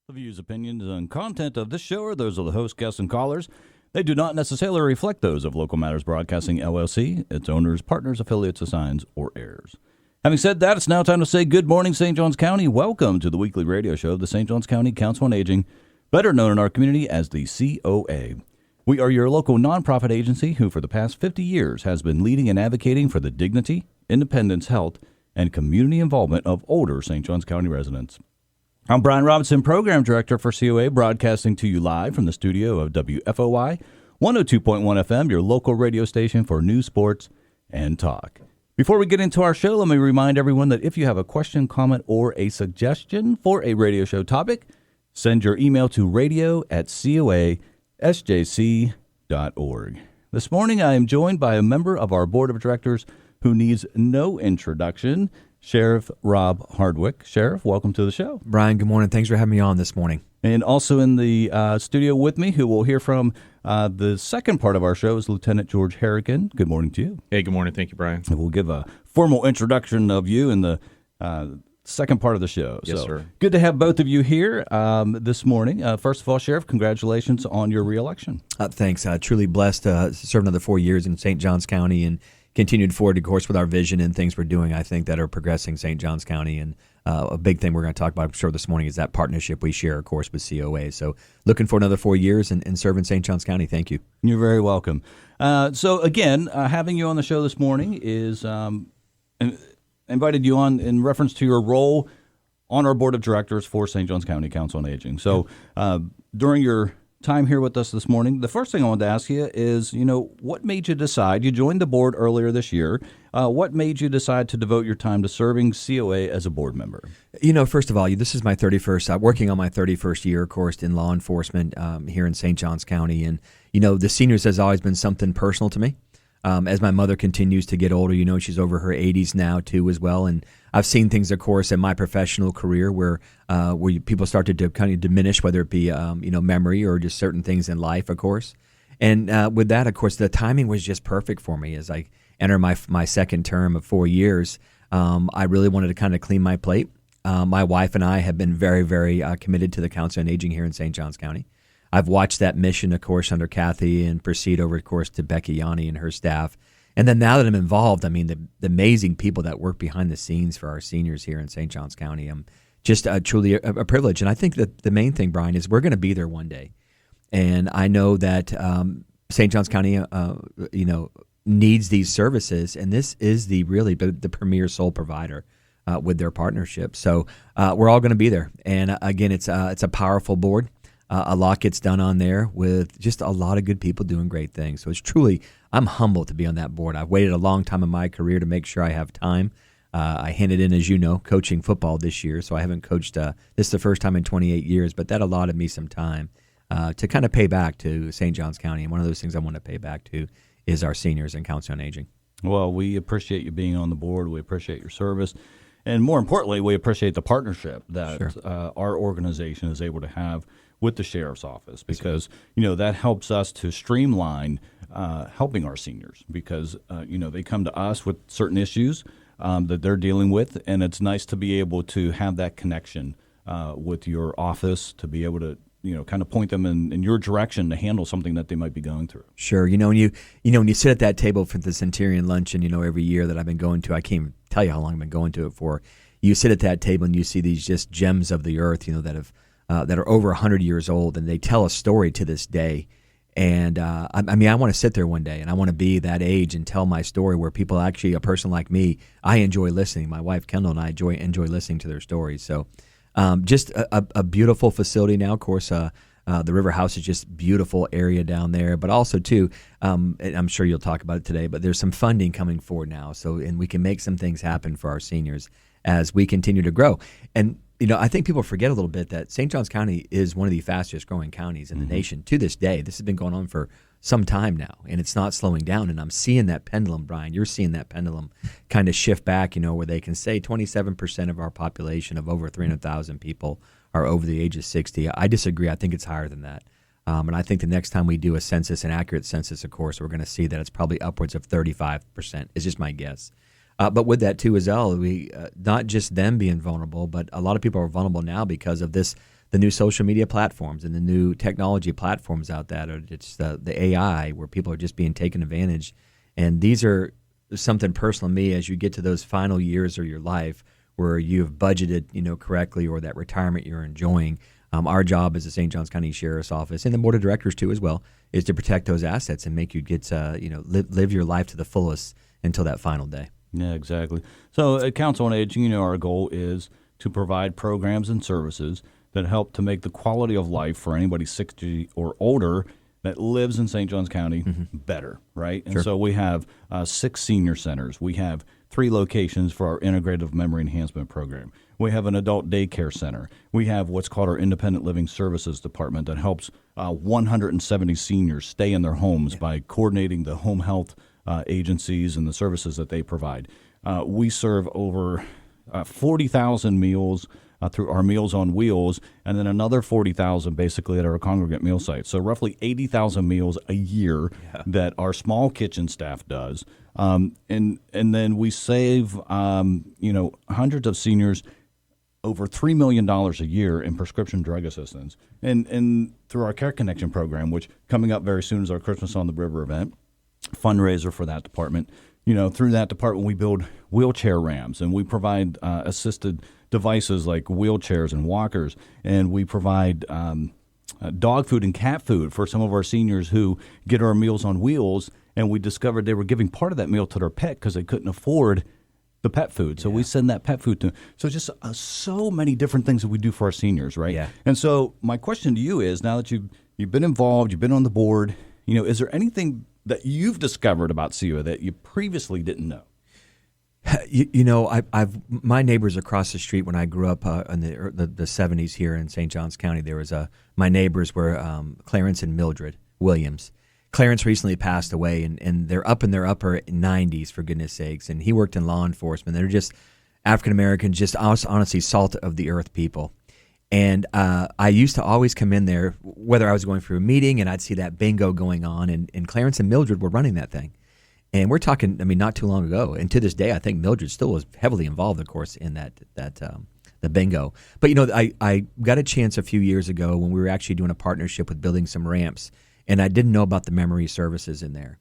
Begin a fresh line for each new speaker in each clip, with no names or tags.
The views, opinions, and content of this show are those of the host, guests, and callers. They do not necessarily reflect those of Local Matters Broadcasting, LLC, its owners, partners, affiliates, assigns, or heirs. Having said that, it's now time to say good morning, St. Johns County. Welcome to the weekly radio show of the St. Johns County Council on Aging, better known in our community as the COA. We are your local nonprofit agency who, for the past 50 years, has been leading and advocating for the dignity, independence, health, and community involvement of older St. Johns County residents. I'm Brian Robinson, Program Director for COA, broadcasting to you live from the studio of WFOY 102.1 FM, your local radio station for news, sports, and talk. Before we get into our show, let me remind everyone that if you have a question, comment, or a suggestion for a radio show topic, send your email to radio@coasjc.org. This morning, I am joined by a member of our Board of Directors who needs no introduction, Sheriff Rob Hardwick. Sheriff, welcome to the show.
Brian, good morning. Thanks for having me on this morning.
And also in the studio with me, who we'll hear from the second part of our show, is Lieutenant George Harrigan. Good morning to you.
Hey, good morning. Thank you, Brian.
And we'll give a formal introduction of you in the second part of the show.
Yes, sir.
Good to have both of you here this morning. First of all, Sheriff, congratulations on your reelection.
Thanks. Truly blessed to serve another 4 years in St. Johns County and continued forward, of course, with our vision and things we're doing, I think, that are progressing St. Johns County. And a big thing we're going to talk about, I'm sure, this morning is that partnership we share, of course, with COA. So looking for another 4 years and serving St. Johns County. Thank you.
You're very welcome. So, again, having you on the show this morning is invited you on in reference to your role on our Board of Directors for St. Johns County Council on Aging. So during your time here with us this morning, the first thing I wanted to ask you is, what made you decide? You joined the board earlier this year. What made you decide to devote your time to serving COA as a board member?
First of all, this is my 31st, working on my 31st year, of course, in law enforcement here in St. Johns County. And, the seniors has always been something personal to me. As my mother continues to get older, she's over her 80s now, too, as well. And I've seen things, of course, in my professional career where people started to kind of diminish, whether it be, memory or just certain things in life, of course. And with that, of course, the timing was just perfect for me as I enter my second term of 4 years. I really wanted to kind of clean my plate. My wife and I have been very, very committed to the Council on Aging here in St. Johns County. I've watched that mission, of course, under Kathy and proceed over, of course, to Becky Yanni and her staff. And then now that I'm involved, the amazing people that work behind the scenes for our seniors here in St. Johns County, just truly a privilege. And I think that the main thing, Brian, is we're going to be there one day. And I know that St. Johns County, needs these services, and this is the premier sole provider with their partnership. So we're all going to be there. And again, it's a powerful board. A lot gets done on there with just a lot of good people doing great things. So it's truly, I'm humbled to be on that board. I've waited a long time in my career to make sure I have time. I handed in, as you know, coaching football this year, so I haven't coached. This is the first time in 28 years, but that allotted me some time to kind of pay back to St. Johns County. And one of those things I want to pay back to is our seniors and Council on Aging.
Well, we appreciate you being on the board. We appreciate your service. And more importantly, we appreciate the partnership that our organization is able to have with the Sheriff's Office, because, that helps us to streamline helping our seniors, because, they come to us with certain issues that they're dealing with, and it's nice to be able to have that connection with your office to be able to, kind of point them in your direction to handle something that they might be going through.
Sure. When you sit at that table for the Centurion Luncheon, every year that I've been going to, I can't even tell you how long I've been going to it for. You sit at that table and you see these just gems of the earth, that are over 100 years old, and they tell a story to this day. And I want to sit there one day, and I want to be that age and tell my story where people actually, a person like me, I enjoy listening. My wife, Kendall, and I enjoy listening to their stories. So just a beautiful facility now. Of course, the River House is just beautiful area down there. But also, too, and I'm sure you'll talk about it today, but there's some funding coming forward now. And we can make some things happen for our seniors as we continue to grow. And I think people forget a little bit that St. Johns County is one of the fastest growing counties in the nation to this day. This has been going on for some time now, and it's not slowing down. And I'm seeing that pendulum, Brian. You're seeing that pendulum kind of shift back, where they can say 27% of our population of over 300,000 people are over the age of 60. I disagree. I think it's higher than that. And I think the next time we do a census, an accurate census, of course, we're going to see that it's probably upwards of 35%. It's just my guess. But with that too as well, we not just them being vulnerable, but a lot of people are vulnerable now because of the new social media platforms and the new technology platforms out there. It's the AI where people are just being taken advantage. And these are something personal to me as you get to those final years of your life where you've budgeted, correctly, or that retirement you're enjoying. Our job as the St. Johns County Sheriff's Office and the Board of Directors too as well is to protect those assets and make you get live your life to the fullest until that final day.
Yeah, exactly. So at Council on Aging, our goal is to provide programs and services that help to make the quality of life for anybody 60 or older that lives in St. Johns County better, right? And so we have 6 senior centers. We have 3 locations for our integrative memory enhancement program. We have an adult daycare center. We have what's called our independent living services department that helps 170 seniors stay in their homes by coordinating the home health agencies and the services that they provide. We serve over 40,000 meals through our Meals on Wheels, and then another 40,000 basically at our congregate meal site. So roughly 80,000 meals a year that our small kitchen staff does. And then we save, hundreds of seniors over $3 million a year in prescription drug assistance. And through our Care Connection program, which coming up very soon is our Christmas on the River event, fundraiser for that department. Through that department, we build wheelchair ramps, and we provide assisted devices like wheelchairs and walkers, and we provide dog food and cat food for some of our seniors who get our Meals on Wheels, and we discovered they were giving part of that meal to their pet because they couldn't afford the pet food. So we send that pet food to them. So just so many different things that we do for our seniors, right?
Yeah.
And so my question to you is, now that you've been involved, you've been on the board, is there anything that you've discovered about COA that you previously didn't know?
I've my neighbors across the street when I grew up in the 70s here in St. Johns County, there was my neighbors were Clarence and Mildred Williams. Clarence recently passed away, and they're up in their upper 90s, for goodness sakes, and he worked in law enforcement. They're just African-Americans, just honestly salt of the earth people. And I used to always come in there, whether I was going for a meeting, and I'd see that bingo going on, and Clarence and Mildred were running that thing. And we're talking, not too long ago. And to this day, I think Mildred still was heavily involved, of course, in the bingo. But, I got a chance a few years ago when we were actually doing a partnership with building some ramps, and I didn't know about the memory services in there.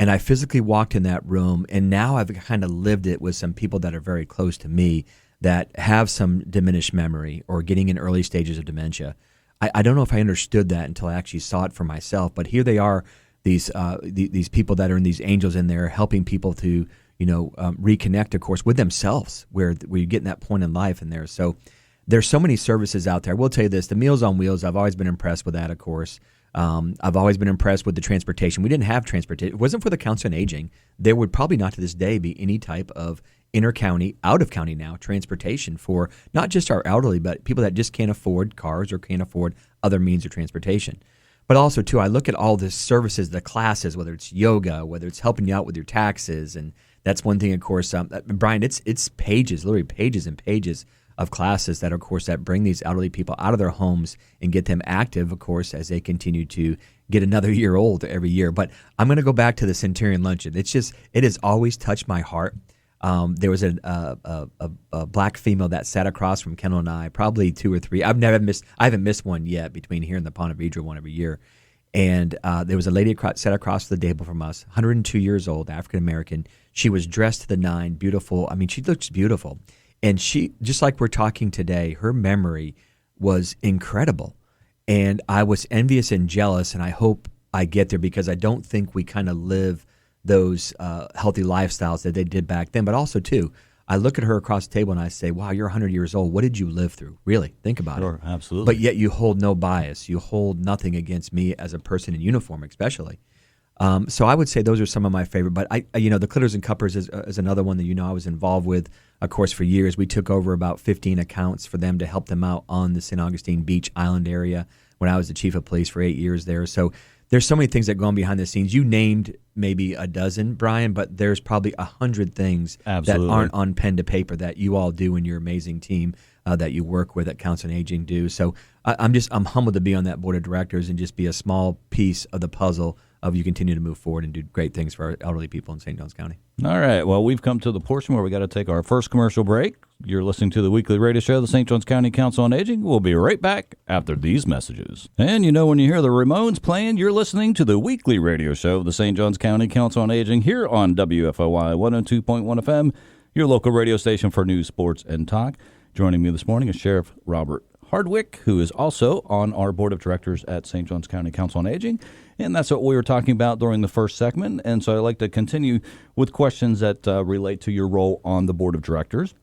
And I physically walked in that room, and now I've kind of lived it with some people that are very close to me that have some diminished memory or getting in early stages of dementia. I don't know if I understood that until I actually saw it for myself, but here they are, these people that are in these angels in there helping people to reconnect, of course, with themselves, where you get in that point in life in there. So there's so many services out there. I will tell you this, the Meals on Wheels, I've always been impressed with that, of course. I've always been impressed with the transportation. We didn't have transportation. It wasn't for the Council on Aging. There would probably not to this day be any type of inter-county, out-of-county now, transportation for not just our elderly, but people that just can't afford cars or can't afford other means of transportation. But also, too, I look at all the services, the classes, whether it's yoga, whether it's helping you out with your taxes, and that's one thing, of course, Brian, it's pages, literally pages and pages of classes that, of course, that bring these elderly people out of their homes and get them active, of course, as they continue to get another year old every year. But I'm going to go back to the Centurion Luncheon. It has always touched my heart. There was a black female that sat across from Kendall and I, probably 2 or 3. I haven't missed one yet between here and the Ponte Vedra one every year. And there was a lady sat across the table from us, 102 years old, African American. She was dressed to the nine, beautiful. She looks beautiful. And she, just like we're talking today, her memory was incredible. And I was envious and jealous, and I hope I get there because I don't think we kind of live those healthy lifestyles that they did back then. But also, too, I look at her across the table and I say, wow, you're 100 years old. What did you live through? Really, think about it.
Sure, absolutely.
But yet you hold no bias. You hold nothing against me as a person in uniform, especially. So I would say those are some of my favorite. But the Clitters and Cuppers is another one that I was involved with, of course, for years. We took over about 15 accounts for them to help them out on the St. Augustine Beach Island area when I was the chief of police for 8 years there. So there's so many things that go on behind the scenes. You named maybe a dozen, Brian, but there's probably 100 things
Absolutely.
that aren't on pen to paper that you all do and your amazing team that you work with at Council on Aging do. So I'm humbled to be on that board of directors and just be a small piece of the puzzle of you continue to move forward and do great things for our elderly people in St. Johns County.
All right. Well, we've come to the portion where we got to take our first commercial break. You're listening to the weekly radio show, the St. Johns County Council on Aging. We'll be right back after these messages. And when you hear the Ramones playing, you're listening to the weekly radio show of the St. Johns County Council on Aging here on WFOY 102.1 FM, your local radio station for news, sports, and talk. Joining me this morning is Sheriff Robert Hardwick, who is also on our board of directors at St. Johns County Council on Aging. And that's what we were talking about during the first segment. And so I'd like to continue with questions that relate to your role on the board of directors.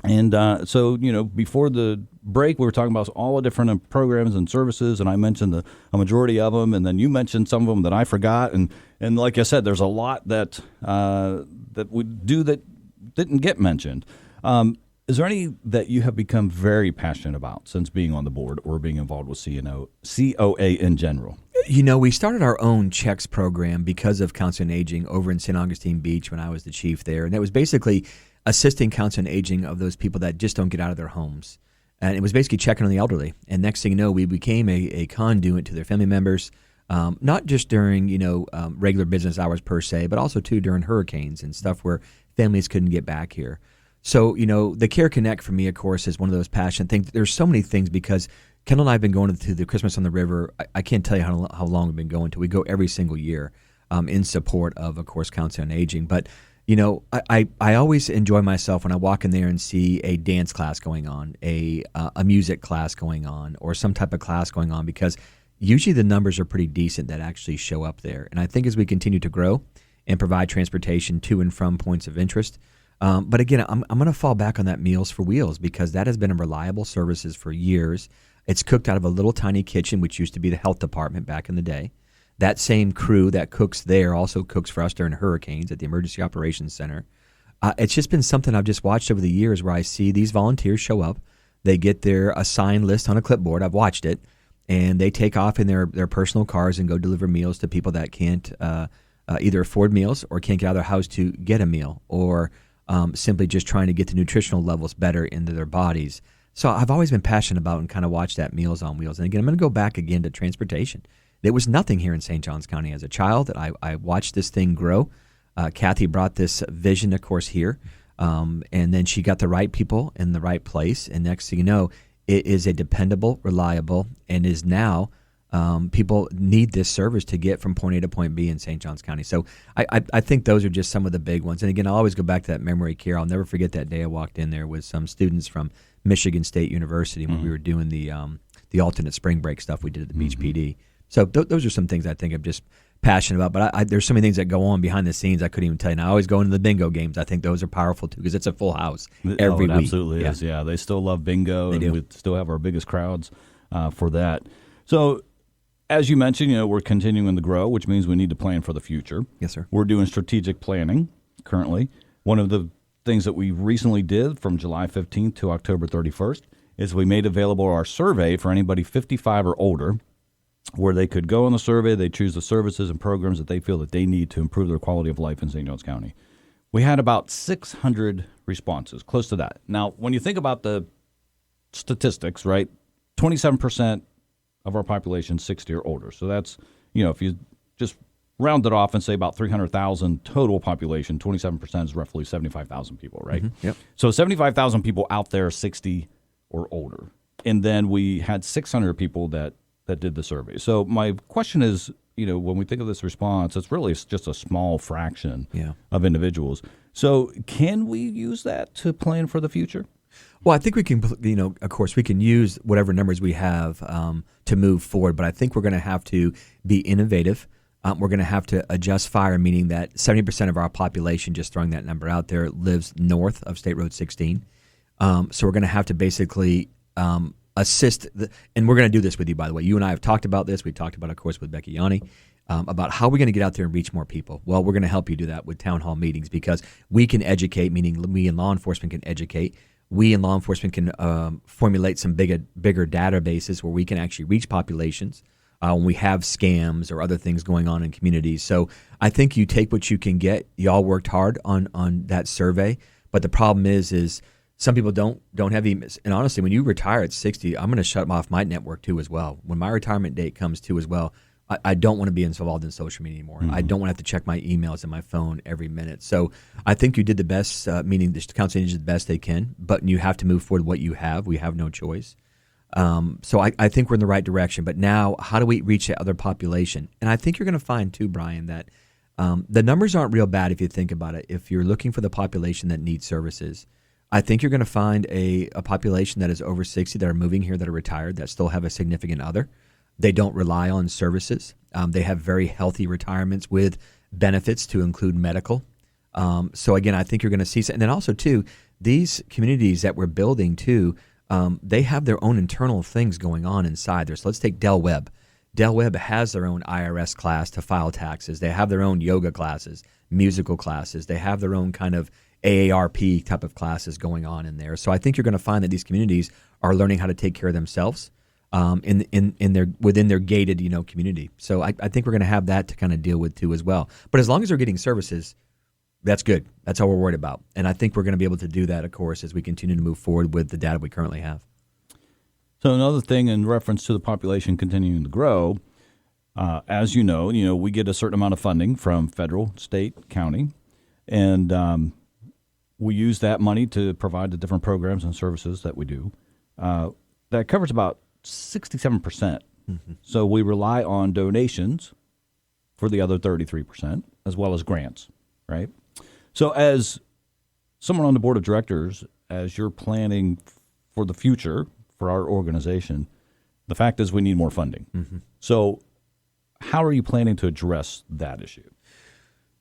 And so, before the break, we were talking about all the different programs and services, and I mentioned a majority of them, and then you mentioned some of them that I forgot. And like I said, there's a lot that we do that didn't get mentioned. Is there any that you have become very passionate about since being on the board or being involved with COA in general?
We started our own checks program because of Council on Aging over in St. Augustine Beach when I was the chief there. And that was basically assisting Council on Aging of those people that just don't get out of their homes. And it was basically checking on the elderly. And next thing you know, we became a conduit to their family members, not just during, regular business hours per se, but also too during hurricanes and stuff where families couldn't get back here. So, the Care Connect for me, of course, is one of those passionate things. There's so many things because Kendall and I have been going to the Christmas on the River. I can't tell you how long we've been going to. We go every single year in support of course, Council on Aging. But, I always enjoy myself when I walk in there and see a dance class going on, a music class going on, or some type of class going on, because usually the numbers are pretty decent that actually show up there. And I think as we continue to grow and provide transportation to and from points of interest, but again, I'm going to fall back on that Meals for Wheels because that has been a reliable services for years. It's cooked out of a little tiny kitchen, which used to be the health department back in the day. That same crew that cooks there also cooks for us during hurricanes at the Emergency Operations Center. It's just been something I've just watched over the years where I see these volunteers show up. They get their assigned list on a clipboard. I've watched it. And they take off in their personal cars and go deliver meals to people that can't either afford meals or can't get out of their house to get a meal, or simply just trying to get the nutritional levels better into their bodies. So I've always been passionate about and kind of watched that Meals on Wheels. And again, I'm going to go back again to transportation. There was nothing here in St. Johns County as a child that I watched this thing grow. Kathy brought this vision, of course, here. And then she got the right people in the right place. And next thing you know, it is a dependable, reliable, and is now people need this service to get from point A to point B in St. Johns County. So I think those are just some of the big ones. And again, I'll always go back to that memory care. I'll never forget that day I walked in there with some students from Michigan State University when we were doing the alternate spring break stuff we did at the Beach PD. So those are some things I think I'm just passionate about. But there's so many things that go on behind the scenes I couldn't even tell you. And I always go into the bingo games. I think those are powerful too because it's a full house every week.
Absolutely is. Yeah, they still love bingo, and we still have our biggest crowds for that. So, as you mentioned, we're continuing to grow, which means we need to plan for the future.
Yes, sir.
We're doing strategic planning currently. One of the things that we recently did from July 15th to October 31st is we made available our survey for anybody 55 or older, where they could go on the survey, they choose the services and programs that they feel that they need to improve their quality of life in St. Johns County. We had about 600 responses, close to that. Now, when you think about the statistics, right, 27% of our population 60 or older. So that's, if you just round it off and say about 300,000 total population, 27% is roughly 75,000 people, right?
Mm-hmm. Yep.
So 75,000 people out there 60 or older. And then we had 600 people that did the survey. So my question is, when we think of this response, it's really just a small fraction of individuals. So can we use that to plan for the future?
Well, I think we can, of course, we can use whatever numbers we have to move forward, but I think we're going to have to be innovative. We're going to have to adjust fire, meaning that 70% of our population, just throwing that number out there, lives north of State Road 16. So we're going to have to basically assist, and we're going to do this with you, by the way. You and I have talked about this. We talked about, of course, with Becky Yanni, about how we're going to get out there and reach more people. Well, we're going to help you do that with town hall meetings because we can educate, meaning we in law enforcement can educate. We in law enforcement can formulate some bigger databases where we can actually reach populations when we have scams or other things going on in communities. So I think you take what you can get. You all worked hard on that survey, but the problem is some people don't have emails. And honestly, when you retire at 60, I'm going to shut off my network too as well. When my retirement date comes too as well, I don't want to be involved in social media anymore. I don't want to have to check my emails and my phone every minute. So I think you did the best, meaning the council did the best they can, but you have to move forward what you have. We have no choice. So I think we're in the right direction. But now, how do we reach the other population? And I think you're going to find, too, Brian, that the numbers aren't real bad if you think about it. If you're looking for the population that needs services, I think you're going to find a population that is over 60 that are moving here, that are retired, that still have a significant other. They don't rely on services. They have very healthy retirements with benefits to include medical. So, again, I think you're going to see – and then also, too, these communities that we're building, too, they have their own internal things going on inside there. So let's take Del Webb. Del Webb has their own IRS class to file taxes. They have their own yoga classes, musical classes. They have their own kind of AARP type of classes going on in there. So I think you're going to find that these communities are learning how to take care of themselves within their gated community. So I think we're going to have that to kind of deal with too as well. But as long as they're getting services, that's good. That's all we're worried about. And I think we're going to be able to do that, of course, as we continue to move forward with the data we currently have.
So another thing in reference to the population continuing to grow, as you know, we get a certain amount of funding from federal, state, county, and we use that money to provide the different programs and services that we do. That covers about 67%. Mm-hmm. So we rely on donations for the other 33%, as well as grants, right? So as someone on the board of directors, as you're planning for the future for our organization, the fact is we need more funding. Mm-hmm. So how are you planning to address that issue?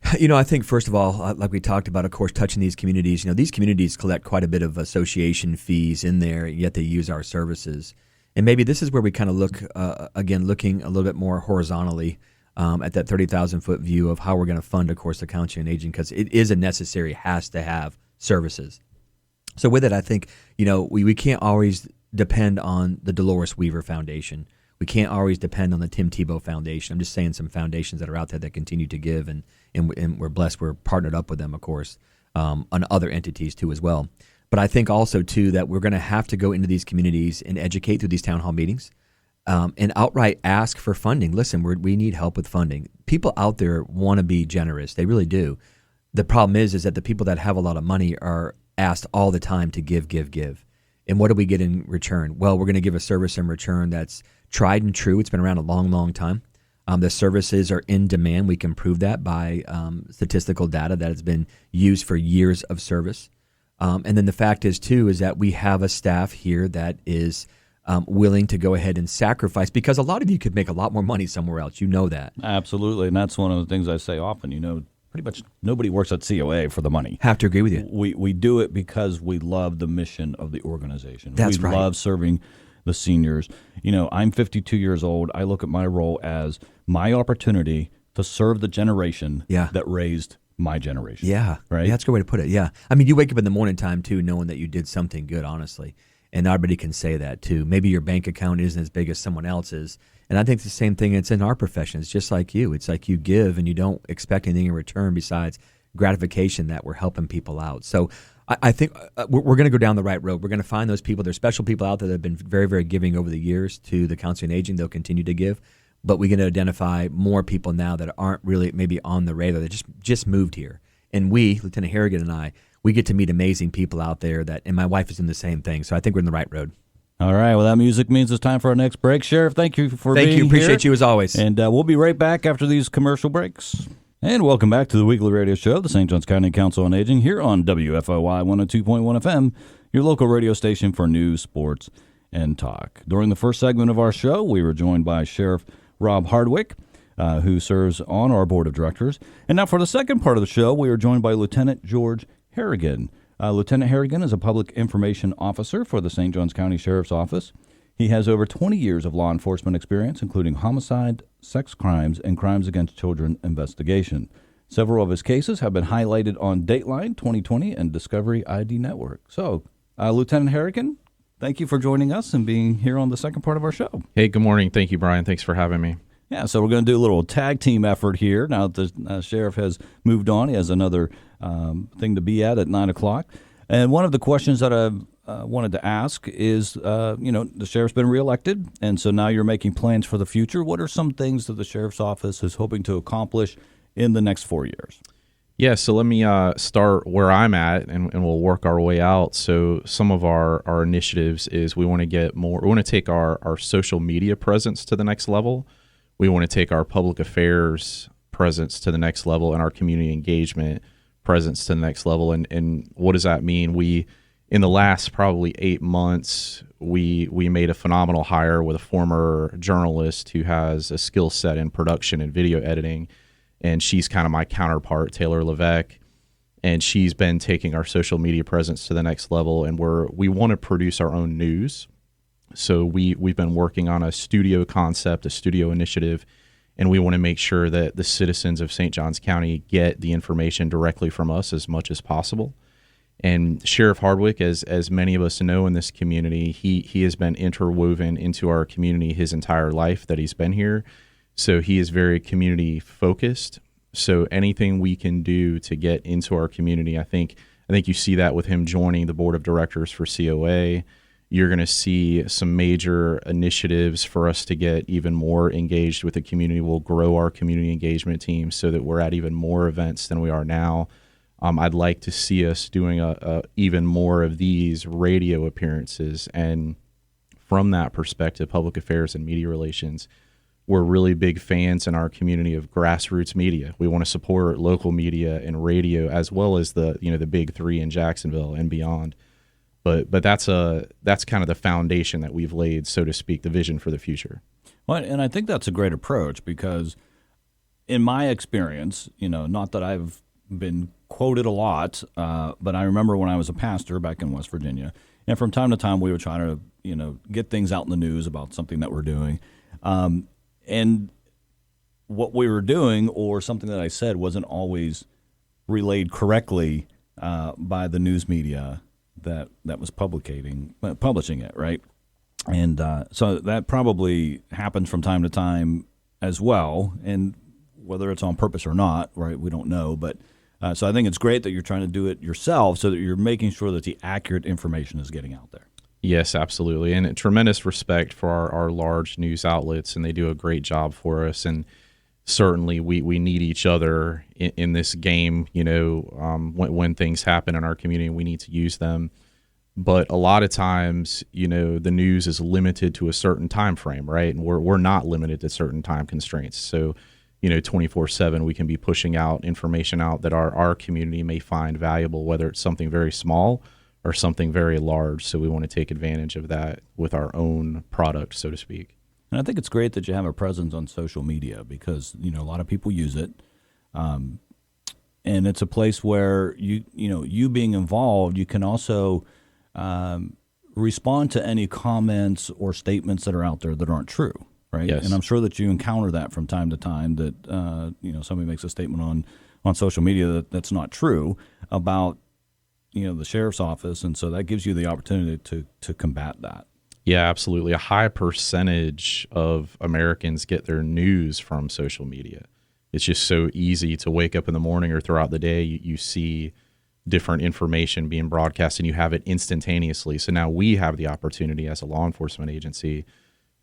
I think, first of all, like we talked about, of course, touching these communities, these communities collect quite a bit of association fees in there, yet they use our services. And maybe this is where we kind of look, looking a little bit more horizontally at that 30,000-foot view of how we're going to fund, of course, the Council on Aging, because it is a necessary, has to have services. So with it, I think, we can't always depend on the Dolores Weaver Foundation. We can't always depend on the Tim Tebow Foundation. I'm just saying some foundations that are out there that continue to give, and we're blessed. We're partnered up with them, of course, on other entities too as well. But I think also too that we're going to have to go into these communities and educate through these town hall meetings, and outright ask for funding. Listen, we need help with funding. People out there want to be generous. They really do. The problem is that the people that have a lot of money are asked all the time to give. And what do we get in return? Well, we're going to give a service in return that's tried and true. It's been around a long, long time. The services are in demand. We can prove that by statistical data that has been used for years of service. And then the fact is, too, is that we have a staff here that is willing to go ahead and sacrifice, because a lot of you could make a lot more money somewhere else. You know that.
Absolutely. And that's one of the things I say often. Pretty much nobody works at COA for the money.
Have to agree with you.
We do it because we love the mission of the organization.
That's
we
right.
love serving the seniors. I'm 52 years old. I look at my role as my opportunity to serve the generation that raised my generation.
Yeah.
Right?
Yeah, that's a good way to put it. Yeah. I mean, you wake up in the morning time, too, knowing that you did something good, honestly. And everybody can say that, too. Maybe your bank account isn't as big as someone else's. And I think the same thing, it's in our profession. It's just like you. It's like you give and you don't expect anything in return besides gratification that we're helping people out. So I think we're going to go down the right road. We're going to find those people. There's special people out there that have been very, very giving over the years to the Council on Aging. They'll continue to give. But we're going to identify more people now that aren't really maybe on the radar. They just moved here. And we, Lieutenant Harrigan and I, we get to meet amazing people out there and my wife is in the same thing. So I think we're in the right road.
All right. Well, that music means it's time for our next break. Sheriff, thank you for being here.
Thank you. Appreciate you as always.
And we'll be right back after these commercial breaks. And welcome back to the weekly radio show, the St. Johns County Council on Aging, here on WFOY 102.1 FM, your local radio station for news, sports, and talk. During the first segment of our show, we were joined by Sheriff Rob Hardwick, who serves on our board of directors. And now for the second part of the show, we are joined by Lieutenant George Harrigan. Lieutenant Harrigan is a public information officer for the St. Johns County Sheriff's Office. He has over 20 years of law enforcement experience, including homicide, sex crimes, and crimes against children investigation. Several of his cases have been highlighted on Dateline 2020 and Discovery ID Network. So, Lieutenant Harrigan, thank you for joining us and being here on the second part of our show.
Hey, good morning. Thank you, Brian. Thanks for having me.
Yeah, so we're going to do a little tag team effort here. Now that the sheriff has moved on, he has another thing to be at 9 o'clock. And one of the questions that wanted to ask is, the sheriff's been reelected, and so now you're making plans for the future. What are some things that the sheriff's office is hoping to accomplish in the next 4 years?
Yeah, so let me start where I'm at, and we'll work our way out. So some of our initiatives is we want to take our social media presence to the next level. We want to take our public affairs presence to the next level and our community engagement presence to the next level. And what does that mean? In the last probably 8 months, we made a phenomenal hire with a former journalist who has a skill set in production and video editing, and she's kind of my counterpart, Taylor Levesque, and she's been taking our social media presence to the next level, and we want to produce our own news. So we've been working on a studio concept, a studio initiative, and we want to make sure that the citizens of St. Johns County get the information directly from us as much as possible. And Sheriff Hardwick, as many of us know in this community, he has been interwoven into our community his entire life that he's been here. So he is very community focused. So anything we can do to get into our community, I think you see that with him joining the board of directors for COA. You're going to see some major initiatives for us to get even more engaged with the community. We'll grow our community engagement team so that we're at even more events than we are now. I'd like to see us doing even more of these radio appearances. And from that perspective, public affairs and media relations, we're really big fans in our community of grassroots media. We want to support local media and radio as well as the big three in Jacksonville and beyond. But that's kind of the foundation that we've laid, so to speak, the vision for the future.
Well, and I think that's a great approach because in my experience, not that I've been quoted a lot, but I remember when I was a pastor back in West Virginia, and from time to time we would try to, get things out in the news about something that we're doing. And what we were doing or something that I said wasn't always relayed correctly by the news media that was publishing it, right? And so that probably happens from time to time as well. And whether it's on purpose or not, right, we don't know. But so I think it's great that you're trying to do it yourself so that you're making sure that the accurate information is getting out there.
Yes, absolutely. And tremendous respect for our large news outlets, and they do a great job for us. And certainly we need each other in this game, when things happen in our community, we need to use them. But a lot of times, the news is limited to a certain time frame, right? And we're not limited to certain time constraints. So, 24/7, we can be pushing out information out that our community may find valuable, whether it's something very small or something very large. So we want to take advantage of that with our own product, so to speak.
And I think it's great that you have a presence on social media because, a lot of people use it. And it's a place where you being involved, you can also respond to any comments or statements that are out there that aren't true, right?
Yes.
And I'm sure that you encounter that from time to time that, somebody makes a statement on social media that's not true about, the sheriff's office. And so that gives you the opportunity to combat that.
Yeah, absolutely. A high percentage of Americans get their news from social media. It's just so easy to wake up in the morning or throughout the day, you see different information being broadcast and you have it instantaneously. So now we have the opportunity as a law enforcement agency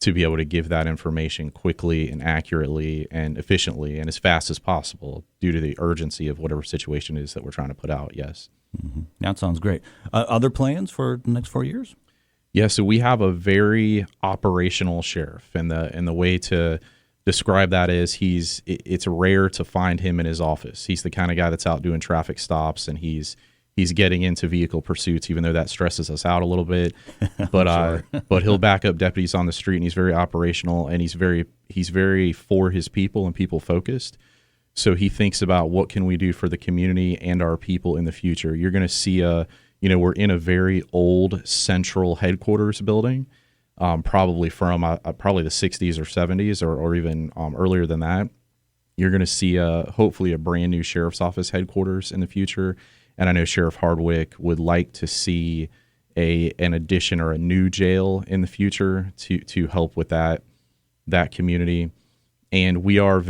to be able to give that information quickly and accurately and efficiently and as fast as possible due to the urgency of whatever situation it is that we're trying to put out. Yes.
Mm-hmm. That sounds great. Other plans for the next 4 years?
Yeah, so we have a very operational sheriff, and the way to describe that is it's rare to find him in his office. He's the kind of guy that's out doing traffic stops, and he's getting into vehicle pursuits, even though that stresses us out a little bit. But but he'll back up deputies on the street, and he's very operational, and he's very for his people and people focused. So he thinks about what can we do for the community and our people in the future. You're going to see we're in a very old central headquarters building, probably from probably the 60s or 70s or even earlier than that. You're going to see hopefully a brand new sheriff's office headquarters in the future. And I know Sheriff Hardwick would like to see an addition or a new jail in the future to help with that community. And we are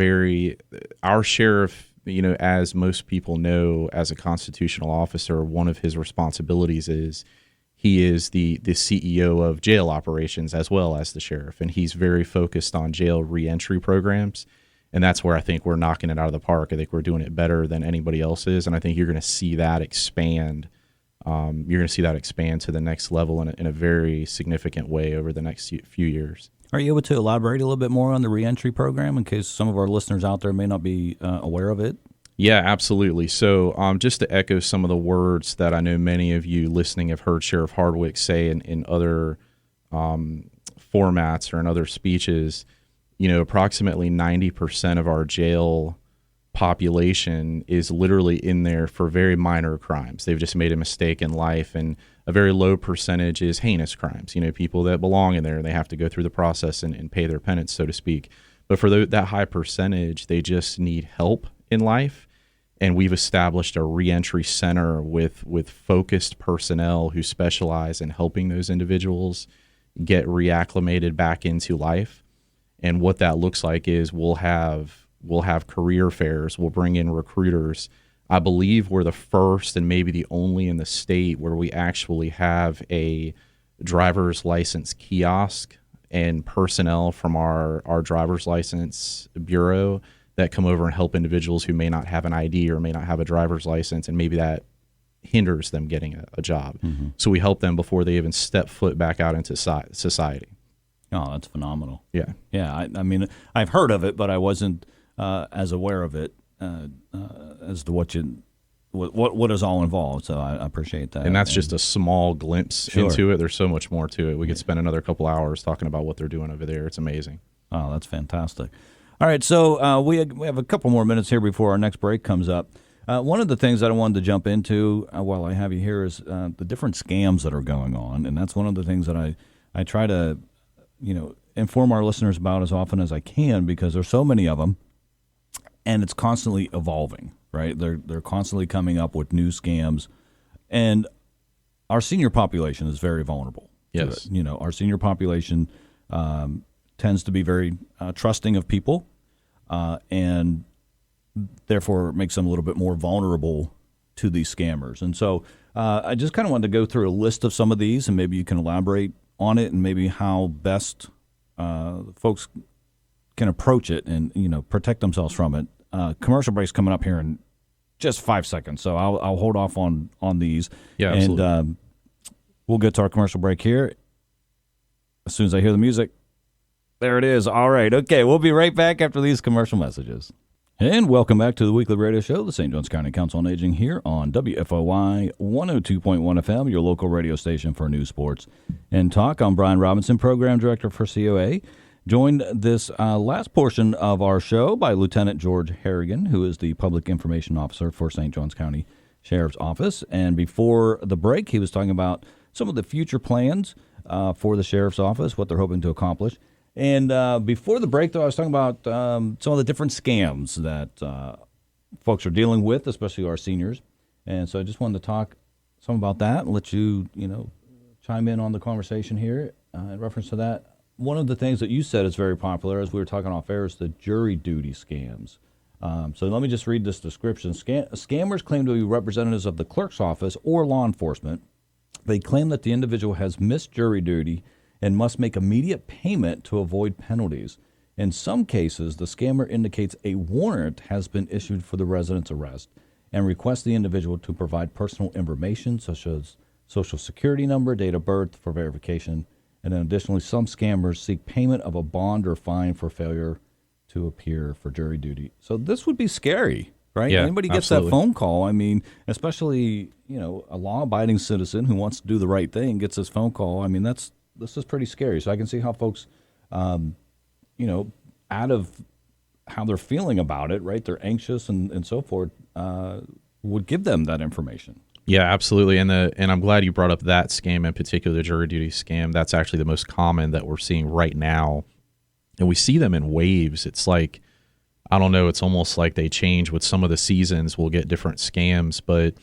our sheriff, as most people know, as a constitutional officer, one of his responsibilities is he is the CEO of jail operations as well as the sheriff, and he's very focused on jail reentry programs. And that's where I think we're knocking it out of the park. I think we're doing it better than anybody else is, and I think you're going to see that expand. You're going to see that expand to the next level in a very significant way over the next few years.
Are you able to elaborate a little bit more on the reentry program in case some of our listeners out there may not be aware of it?
Yeah, absolutely. So just to echo some of the words that I know many of you listening have heard Sheriff Hardwick say in other formats or in other speeches, approximately 90% of our jail population is literally in there for very minor crimes. They've just made a mistake in life, and a very low percentage is heinous crimes. People that belong in there, they have to go through the process and pay their penance, so to speak. But for that high percentage, they just need help in life. And we've established a reentry center with focused personnel who specialize in helping those individuals get reacclimated back into life. And what that looks like is we'll have career fairs. We'll bring in recruiters. I believe we're the first and maybe the only in the state where we actually have a driver's license kiosk and personnel from our driver's license bureau that come over and help individuals who may not have an ID or may not have a driver's license, and maybe that hinders them getting a job. Mm-hmm. So we help them before they even step foot back out into society.
Oh, that's phenomenal.
Yeah.
Yeah, I mean, I've heard of it, but I wasn't as aware of it as to what is all involved. So I appreciate that.
And that's just a small glimpse into it. There's so much more to it. We could spend another couple hours talking about what they're doing over there. It's amazing.
Oh, that's fantastic. All right, so we have a couple more minutes here before our next break comes up. One of the things that I wanted to jump into while I have you here is the different scams that are going on, and that's one of the things that I try to inform our listeners about as often as I can, because there's so many of them, and it's constantly evolving, right? They're constantly coming up with new scams, and our senior population is very vulnerable.
Yes.
Our senior population tends to be very trusting of people, and therefore makes them a little bit more vulnerable to these scammers. And so I just kind of wanted to go through a list of some of these, and maybe you can elaborate on it and maybe how best folks can approach it and protect themselves from it. Commercial break's coming up here in just 5 seconds, so I'll hold off on these.
Yeah, absolutely.
And we'll get to our commercial break here as soon as I hear the music. There it is. All right. Okay, we'll be right back after these commercial messages. And welcome back to the weekly radio show, the St. Johns County Council on Aging, here on WFOY 102.1 FM, your local radio station for news, sports, and talk. I'm Brian Robinson, Program Director for COA. Joined this last portion of our show by Lieutenant George Harrigan, who is the Public Information Officer for St. Johns County Sheriff's Office. And before the break, he was talking about some of the future plans for the Sheriff's Office, what they're hoping to accomplish. And before the break, though, I was talking about some of the different scams that folks are dealing with, especially our seniors. And so I just wanted to talk some about that and let you, chime in on the conversation here in reference to that. One of the things that you said is very popular, as we were talking off air, is the jury duty scams. So let me just read this description. Scammers claim to be representatives of the clerk's office or law enforcement. They claim that the individual has missed jury duty and must make immediate payment to avoid penalties. In some cases, the scammer indicates a warrant has been issued for the resident's arrest and requests the individual to provide personal information such as social security number, date of birth for verification. And then additionally, some scammers seek payment of a bond or fine for failure to appear for jury duty. So this would be scary, right?
Yeah,
anybody gets
absolutely.
that phone call, I mean, especially, a law-abiding citizen who wants to do the right thing gets this phone call. I mean, this is pretty scary. So I can see how folks, out of how they're feeling about it, right? They're anxious and so forth, would give them that information.
Yeah, absolutely. And I'm glad you brought up that scam in particular, the jury duty scam. That's actually the most common that we're seeing right now. And we see them in waves. It's like, I don't know, it's almost like they change with some of the seasons. We'll get different scams, but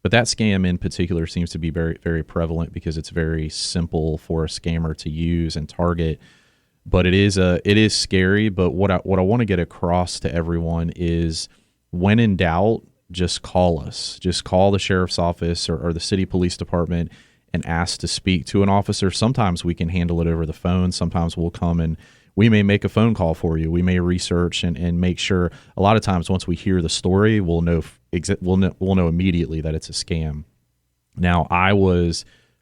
that scam in particular seems to be very, very prevalent because it's very simple for a scammer to use and target. But it is scary. But what I want to get across to everyone is, when in doubt, just call us. Just call the sheriff's office or the city police department and ask to speak to an officer. Sometimes we can handle it over the phone. Sometimes we'll come and we may make a phone call for you. We may research and make sure. A lot of times once we hear the story, we'll know immediately that it's a scam. Now,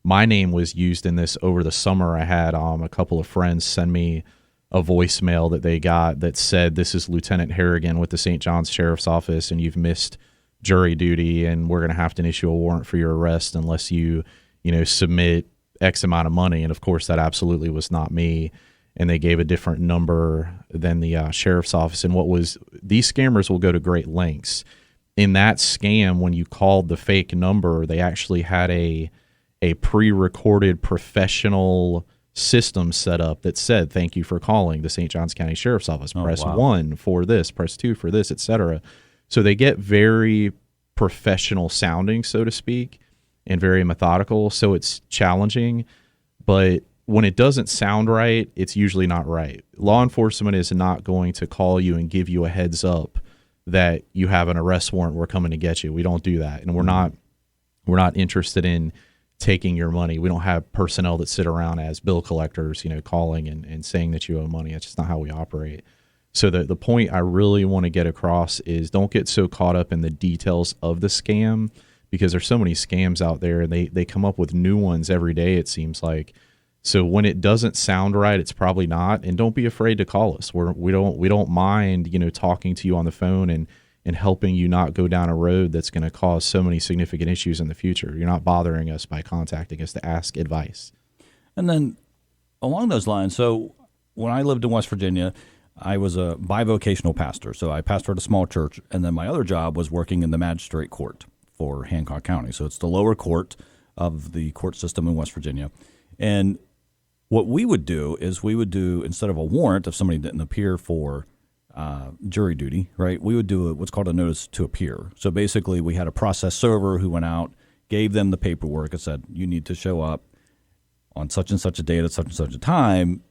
my name was used in this over the summer. I had a couple of friends send me a voicemail that they got that said, "This is Lieutenant Harrigan with the St. John's Sheriff's Office, and you've missed jury duty, and we're going to have to issue a warrant for your arrest unless you submit X amount of money." And of course, that absolutely was not me. And they gave a different number than the sheriff's office. And these scammers will go to great lengths. In that scam, when you called the fake number, they actually had a pre-recorded professional system set up that said, "Thank you for calling the St. Johns County Sheriff's Office. Press 1 for this, press 2 for this, etc." So they get very professional sounding, so to speak, and very methodical. So it's challenging, but when it doesn't sound right, it's usually not right. Law enforcement is not going to call you and give you a heads up that you have an arrest warrant, we're coming to get you. We don't do that. And we're not interested in taking your money. We don't have personnel that sit around as bill collectors, calling and saying that you owe money. That's just not how we operate. So the point I really want to get across is don't get so caught up in the details of the scam, because there's so many scams out there and they come up with new ones every day, it seems like. So when it doesn't sound right, it's probably not. And don't be afraid to call us. We don't mind, talking to you on the phone and helping you not go down a road that's going to cause so many significant issues in the future. You're not bothering us by contacting us to ask advice.
And then along those lines, so when I lived in West Virginia, I was a bivocational pastor. So I pastored a small church, and then my other job was working in the magistrate court for Hancock County. So it's the lower court of the court system in West Virginia. And what we would do is instead of a warrant, if somebody didn't appear for jury duty, right, we would do what's called a notice to appear. So basically we had a process server who went out, gave them the paperwork and said, you need to show up on such and such a date at such and such a time,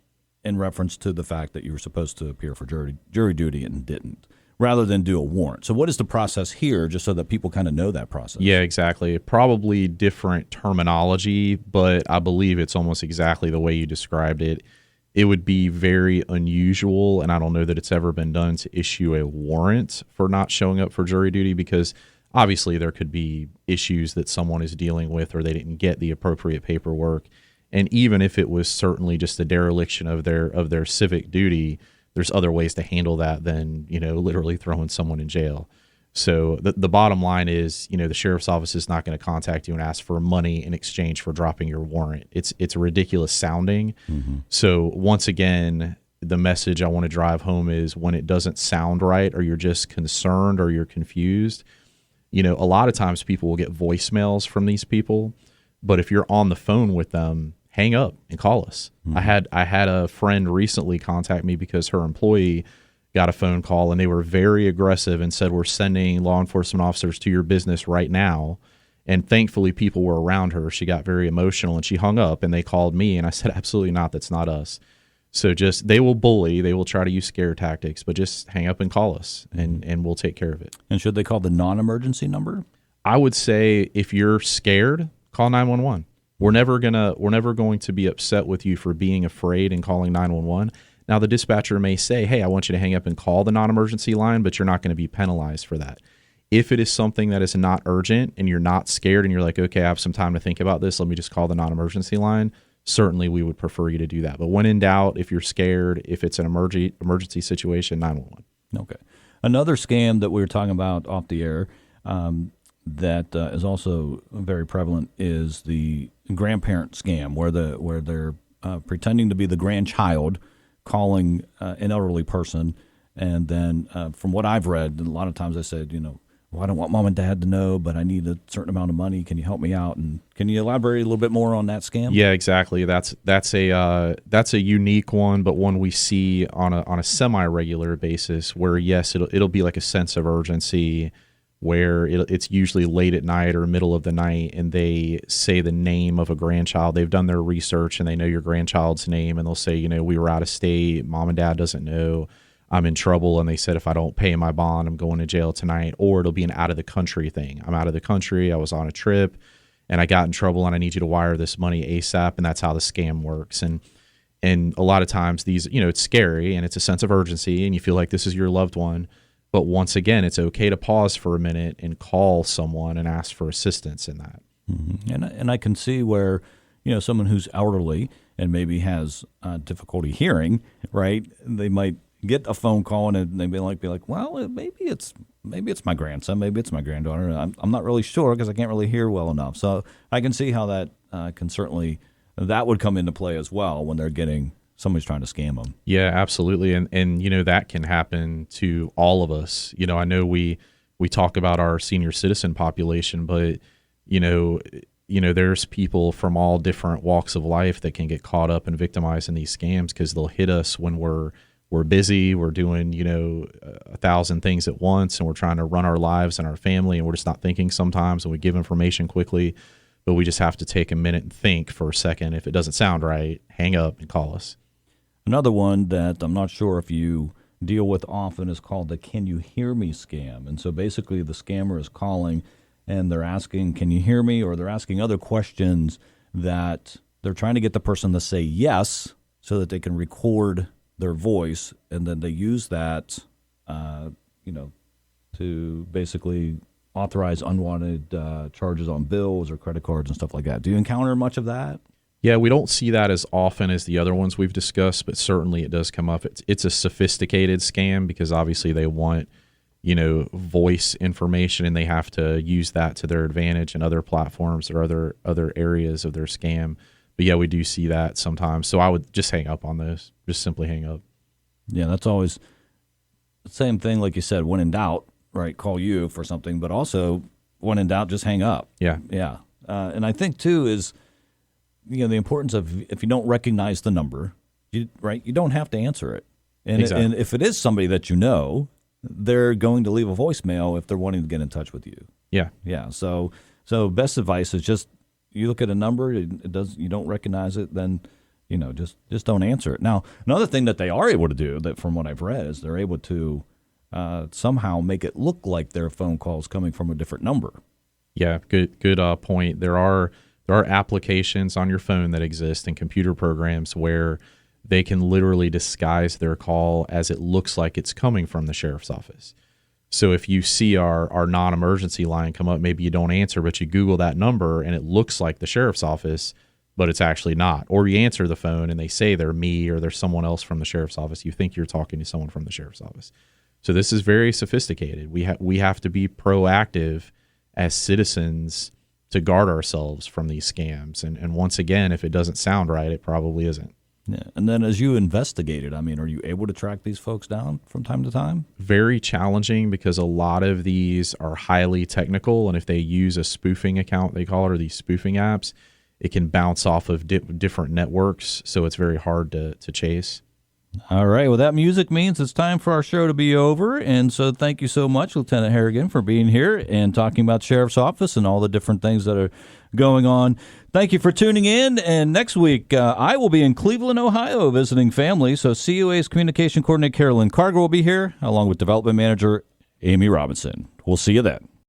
in reference to the fact that you were supposed to appear for jury duty and didn't, rather than do a warrant. So what is the process here, just so that people kind of know that process?
Yeah, exactly. Probably different terminology, but I believe it's almost exactly the way you described it. It would be very unusual, and I don't know that it's ever been done, to issue a warrant for not showing up for jury duty, because obviously there could be issues that someone is dealing with, or they didn't get the appropriate paperwork. And even if it was certainly just a dereliction of their civic duty, there's other ways to handle that than, literally throwing someone in jail. So the bottom line is, the sheriff's office is not going to contact you and ask for money in exchange for dropping your warrant. It's ridiculous sounding. Mm-hmm. So once again, the message I want to drive home is, when it doesn't sound right, or you're just concerned or you're confused, a lot of times people will get voicemails from these people, but if you're on the phone with them, hang up and call us. Mm-hmm. I had a friend recently contact me because her employee got a phone call and they were very aggressive and said, "We're sending law enforcement officers to your business right now." And thankfully people were around her. She got very emotional and she hung up, and they called me, and I said, "Absolutely not. That's not us." So they will bully, they will try to use scare tactics, but just hang up and call us, and we'll take care of it.
And should they call the non-emergency number?
I would say if you're scared, call 911. We're never going to be upset with you for being afraid and calling 911. Now, the dispatcher may say, "Hey, I want you to hang up and call the non-emergency line," but you're not going to be penalized for that. If it is something that is not urgent and you're not scared and you're like, "Okay, I have some time to think about this, let me just call the non-emergency line," certainly we would prefer you to do that. But when in doubt, if you're scared, if it's an emergency situation, 911.
Okay. Another scam that we were talking about off the air that is also very prevalent is the grandparent scam, where they're pretending to be the grandchild, calling an elderly person, and then from what I've read, a lot of times they said, "Well, I don't want mom and dad to know, but I need a certain amount of money. Can you help me out?" And can you elaborate a little bit more on that scam?
Yeah, exactly. That's a unique one, but one we see on a semi-regular basis, where yes, it'll be like a sense of urgency, where it's usually late at night or middle of the night, and they say the name of a grandchild. They've done their research and they know your grandchild's name, and they'll say, "We were out of state, mom and dad doesn't know, I'm in trouble, and they said if I don't pay my bond, I'm going to jail tonight." Or it'll be an out of the country thing. "I'm out of the country, I was on a trip, and I got in trouble and I need you to wire this money ASAP. And that's how the scam works. And a lot of times these, it's scary and it's a sense of urgency and you feel like this is your loved one. But once again, it's okay to pause for a minute and call someone and ask for assistance in that.
Mm-hmm. And I can see where, someone who's elderly and maybe has difficulty hearing, right? They might get a phone call and they might be like, well, maybe it's my grandson, maybe it's my granddaughter. I'm not really sure because I can't really hear well enough. So I can see how that that would come into play as well when they're getting somebody's trying to scam them.
Yeah, absolutely. And that can happen to all of us. I know we talk about our senior citizen population, but there's people from all different walks of life that can get caught up and victimized in these scams because they'll hit us when we're busy, we're doing 1,000 things at once, and we're trying to run our lives and our family, and we're just not thinking sometimes, and we give information quickly, but we just have to take a minute and think for a second. If it doesn't sound right, hang up and call us.
Another one that I'm not sure if you deal with often is called the "Can you hear me" scam. And so basically the scammer is calling and they're asking, "Can you hear me?" or they're asking other questions that they're trying to get the person to say yes so that they can record their voice, and then they use that, to basically authorize unwanted charges on bills or credit cards and stuff like that. Do you encounter much of that?
Yeah, we don't see that as often as the other ones we've discussed, but certainly it does come up. It's a sophisticated scam because obviously they want, voice information, and they have to use that to their advantage in other platforms or other areas of their scam. But yeah, we do see that sometimes. So I would just hang up on those. Just simply hang up.
Yeah, that's always the same thing. Like you said, when in doubt, right, call you for something, but also when in doubt, just hang up.
Yeah.
Yeah. And I think too is, the importance of if you don't recognize the number, you don't have to answer it. And,
exactly.
And if it is somebody that they're going to leave a voicemail if they're wanting to get in touch with you.
Yeah.
Yeah. So best advice is just you look at a number, you don't recognize it, then just don't answer it. Now, another thing that they are able to do, that from what I've read, is they're able to somehow make it look like their phone call is coming from a different number.
Yeah. Good point. There are applications on your phone that exist and computer programs where they can literally disguise their call as it looks like it's coming from the sheriff's office. So if you see our non-emergency line come up, maybe you don't answer, but you Google that number and it looks like the sheriff's office, but it's actually not. Or you answer the phone and they say they're me or they're someone else from the sheriff's office. You think you're talking to someone from the sheriff's office. So this is very sophisticated. We have to be proactive as citizens to guard ourselves from these scams. And once again, if it doesn't sound right, it probably isn't.
Yeah. And then as you investigated, are you able to track these folks down from time to time?
Very challenging because a lot of these are highly technical. And if they use a spoofing account, they call it, or these spoofing apps, it can bounce off of different networks. So it's very hard to chase.
All right. Well, that music means it's time for our show to be over. And so thank you so much, Lieutenant Harrigan, for being here and talking about Sheriff's Office and all the different things that are going on. Thank you for tuning in. And next week, I will be in Cleveland, Ohio, visiting family. So COA's Communication Coordinator, Carolyn Carger, will be here, along with Development Manager Amy Robinson. We'll see you then.